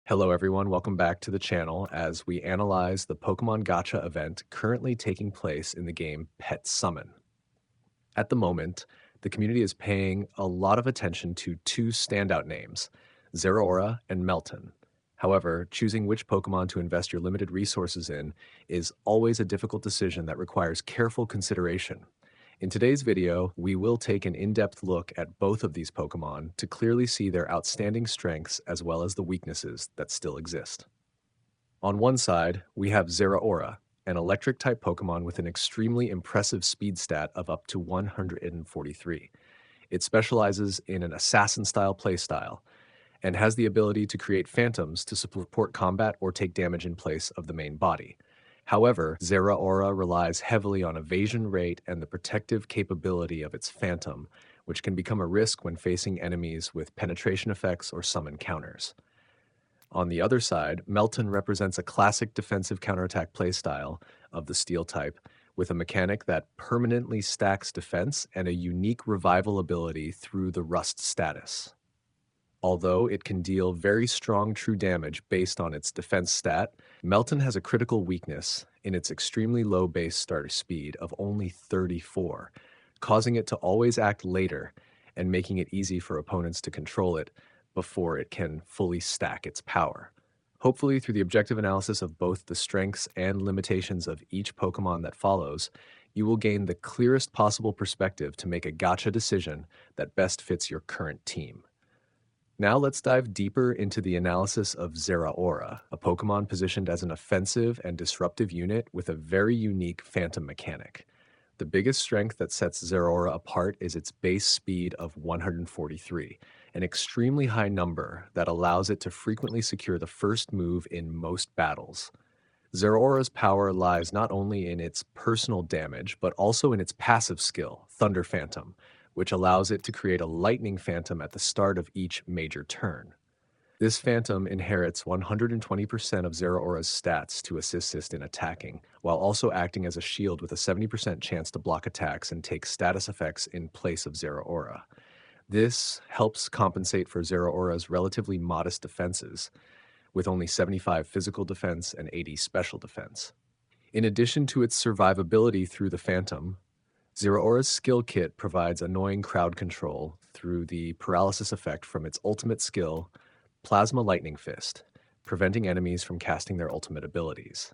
Hello everyone, welcome back to the channel as we analyze the Pokemon Gacha event currently taking place in the game Pet Summon. At the moment, the community is paying a lot of attention to two standout names, Zeraora and Meltan. However, choosing which Pokemon to invest your limited resources in is always a difficult decision that requires careful consideration. In today's video, we will take an in-depth look at both of these Pokemon to clearly see their outstanding strengths as well as the weaknesses that still exist. On one side, we have Zeraora, an electric-type Pokemon with an extremely impressive speed stat of up to 143. It specializes in an assassin-style playstyle and has the ability to create phantoms to support combat or take damage in place of the main body. However, Zeraora relies heavily on evasion rate and the protective capability of its phantom, which can become a risk when facing enemies with penetration effects or summon counters. On the other side, Meltan represents a classic defensive counterattack playstyle of the steel type, with a mechanic that permanently stacks defense and a unique revival ability through the rust status. Although it can deal very strong true damage based on its defense stat, Meltan has a critical weakness in its extremely low base starter speed of only 34, causing it to always act later and making it easy for opponents to control it before it can fully stack its power. Hopefully, through the objective analysis of both the strengths and limitations of each Pokemon that follows, you will gain the clearest possible perspective to make a gacha decision that best fits your current team. Now let's dive deeper into the analysis of Zeraora, a Pokemon positioned as an offensive and disruptive unit with a very unique phantom mechanic. The biggest strength that sets Zeraora apart is its base speed of 143, an extremely high number that allows it to frequently secure the first move in most battles. Zeraora's power lies not only in its personal damage, but also in its passive skill, Thunder Phantom, which allows it to create a lightning phantom at the start of each major turn. This phantom inherits 120% of Zeraora's stats to assist in attacking, while also acting as a shield with a 70% chance to block attacks and take status effects in place of Zeraora. This helps compensate for Zeraora's relatively modest defenses, with only 75 physical defense and 80 special defense. In addition to its survivability through the phantom, Zeraora's skill kit provides annoying crowd control through the paralysis effect from its ultimate skill, Plasma Lightning Fist, preventing enemies from casting their ultimate abilities.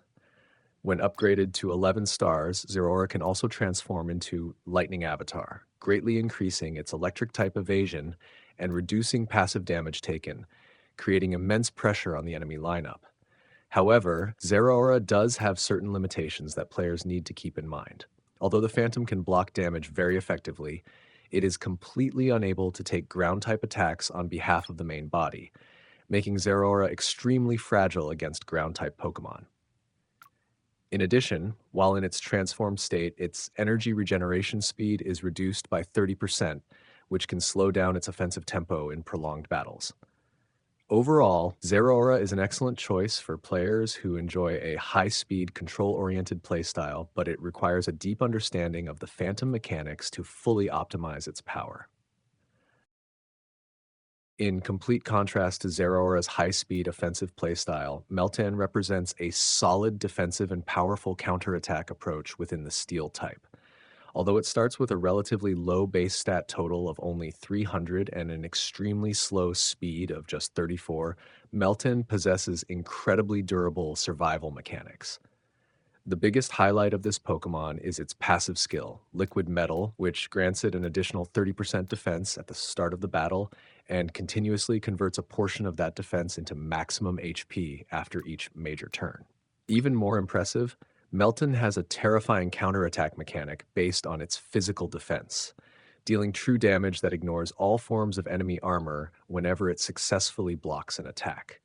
When upgraded to 11 stars, Zeraora can also transform into Lightning Avatar, greatly increasing its electric-type evasion and reducing passive damage taken, creating immense pressure on the enemy lineup. However, Zeraora does have certain limitations that players need to keep in mind. Although the Phantom can block damage very effectively, it is completely unable to take ground-type attacks on behalf of the main body, making Zeraora extremely fragile against ground-type Pokemon. In addition, while in its transformed state, its energy regeneration speed is reduced by 30%, which can slow down its offensive tempo in prolonged battles. Overall, Zeraora is an excellent choice for players who enjoy a high-speed, control-oriented playstyle, but it requires a deep understanding of the phantom mechanics to fully optimize its power. In complete contrast to Zeraora's high-speed offensive playstyle, Meltan represents a solid defensive and powerful counterattack approach within the Steel type. Although it starts with a relatively low base stat total of only 300 and an extremely slow speed of just 34, Meltan possesses incredibly durable survival mechanics. The biggest highlight of this Pokemon is its passive skill, Liquid Metal, which grants it an additional 30% defense at the start of the battle and continuously converts a portion of that defense into maximum HP after each major turn. Even more impressive, Meltan has a terrifying counterattack mechanic based on its physical defense, dealing true damage that ignores all forms of enemy armor whenever it successfully blocks an attack.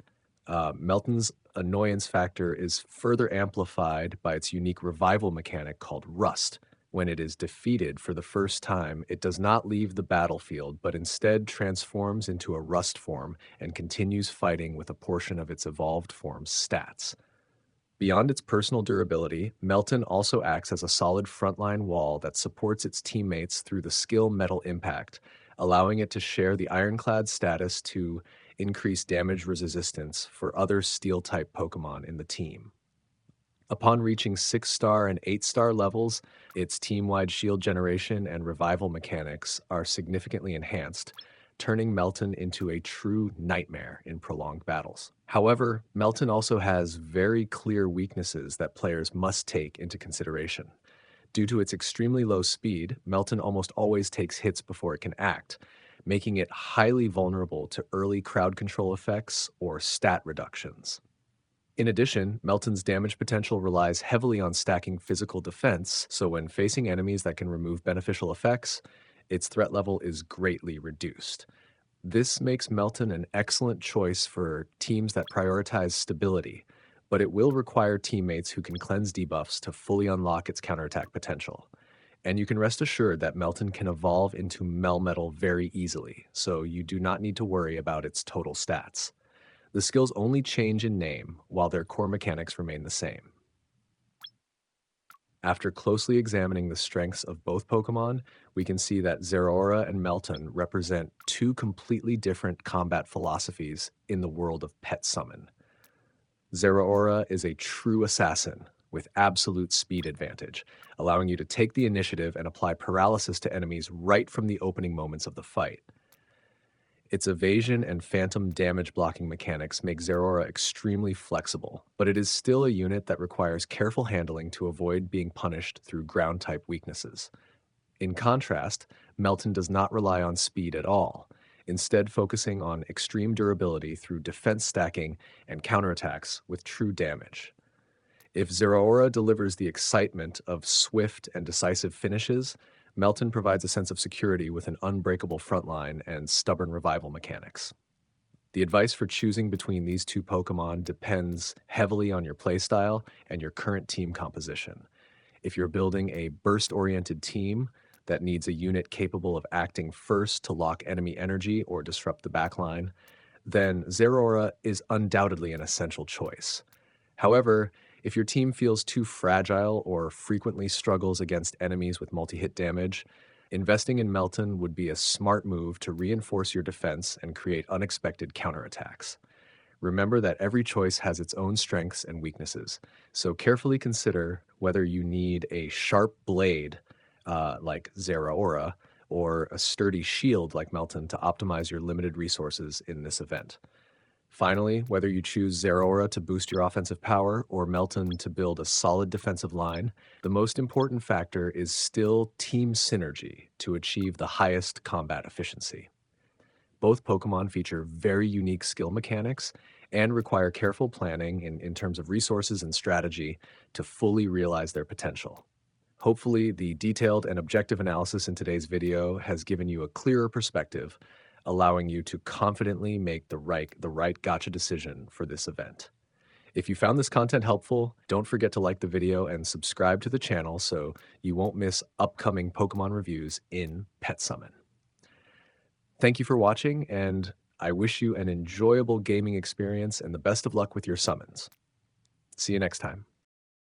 Meltan's annoyance factor is further amplified by its unique revival mechanic called Rust. When it is defeated for the first time, it does not leave the battlefield, but instead transforms into a Rust form and continues fighting with a portion of its evolved form's stats. Beyond its personal durability, Meltan also acts as a solid frontline wall that supports its teammates through the skill Metal Impact, allowing it to share the Ironclad status to increase damage resistance for other steel-type Pokemon in the team. Upon reaching 6-star and 8-star levels, its team-wide shield generation and revival mechanics are significantly enhanced, turning Melton into a true nightmare in prolonged battles. However, Melton also has very clear weaknesses that players must take into consideration. Due to its extremely low speed, Melton almost always takes hits before it can act, making it highly vulnerable to early crowd control effects or stat reductions. In addition, Melton's damage potential relies heavily on stacking physical defense, so when facing enemies that can remove beneficial effects, its threat level is greatly reduced. This makes Melton an excellent choice for teams that prioritize stability, but it will require teammates who can cleanse debuffs to fully unlock its counterattack potential. And you can rest assured that Melton can evolve into Melmetal very easily, so you do not need to worry about its total stats. The skills only change in name, while their core mechanics remain the same. After closely examining the strengths of both Pokemon, we can see that Zeraora and Meltan represent two completely different combat philosophies in the world of Pet Summon. Zeraora is a true assassin with absolute speed advantage, allowing you to take the initiative and apply paralysis to enemies right from the opening moments of the fight. Its evasion and phantom damage blocking mechanics make Zeraora extremely flexible, but it is still a unit that requires careful handling to avoid being punished through ground-type weaknesses. In contrast, Melton does not rely on speed at all, instead focusing on extreme durability through defense stacking and counterattacks with true damage. If Zeraora delivers the excitement of swift and decisive finishes, Melton provides a sense of security with an unbreakable frontline and stubborn revival mechanics. The advice for choosing between these two Pokemon depends heavily on your playstyle and your current team composition. If you're building a burst-oriented team that needs a unit capable of acting first to lock enemy energy or disrupt the backline, then Zeraora is undoubtedly an essential choice. However, if your team feels too fragile or frequently struggles against enemies with multi-hit damage, investing in Melton would be a smart move to reinforce your defense and create unexpected counterattacks. Remember that every choice has its own strengths and weaknesses, so carefully consider whether you need a sharp blade like Zeraora or a sturdy shield like Melton to optimize your limited resources in this event. Finally, whether you choose Zeraora to boost your offensive power or Melton to build a solid defensive line, the most important factor is still team synergy to achieve the highest combat efficiency. Both Pokemon feature very unique skill mechanics and require careful planning in terms of resources and strategy to fully realize their potential. Hopefully, the detailed and objective analysis in today's video has given you a clearer perspective, allowing you to confidently make the right gacha decision for this event. If you found this content helpful, don't forget to like the video and subscribe to the channel so you won't miss upcoming Pokemon reviews in Pet Summon. Thank you for watching, and I wish you an enjoyable gaming experience and the best of luck with your summons. See you next time.